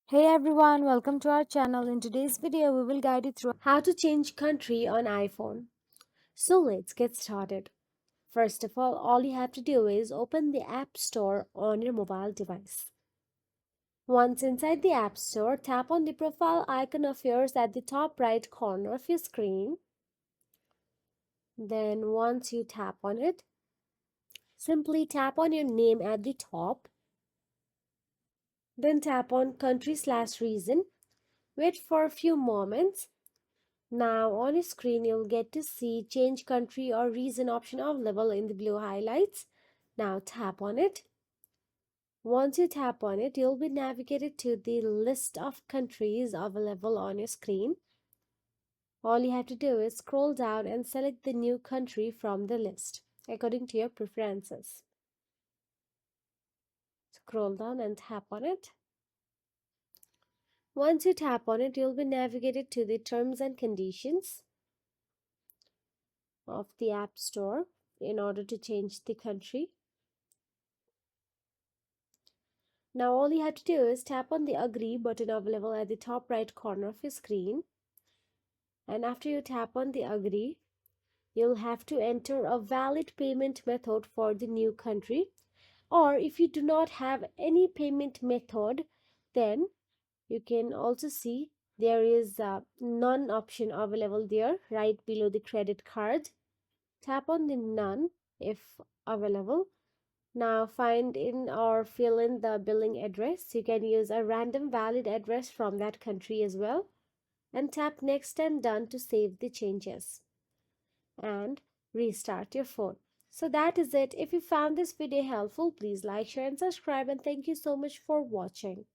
Hey everyone, welcome to our channel. In today's video, we will guide you through how to change country on iPhone. So let's get started. First of all you have to do is open the App Store on your mobile device. Once inside the App Store, tap on the profile icon of yours at the top right corner of your screen. Then once you tap on it, simply tap on your name at the top. Then tap on country/region. Wait for a few moments. Now on your screen you'll get to see change country or region option available in the blue highlights. Now tap on it. Once you tap on it, you'll be navigated to the list of countries available on your screen. All you have to do is scroll down and select the new country from the list according to your preferences. Scroll down and tap on it. Once you tap on it, you'll be navigated to the terms and conditions of the App Store in order to change the country. Now all you have to do is tap on the agree button available at the top right corner of your screen. And after you tap on the agree, you'll have to enter a valid payment method for the new country. Or if you do not have any payment method, then you can also see there is a none option available there right below the credit card. Tap on the none if available. Now find in or fill in the billing address. You can use a random valid address from that country as well. And tap next and done to save the changes. And restart your phone. So that is it. If you found this video helpful, please like, share and subscribe, and thank you so much for watching.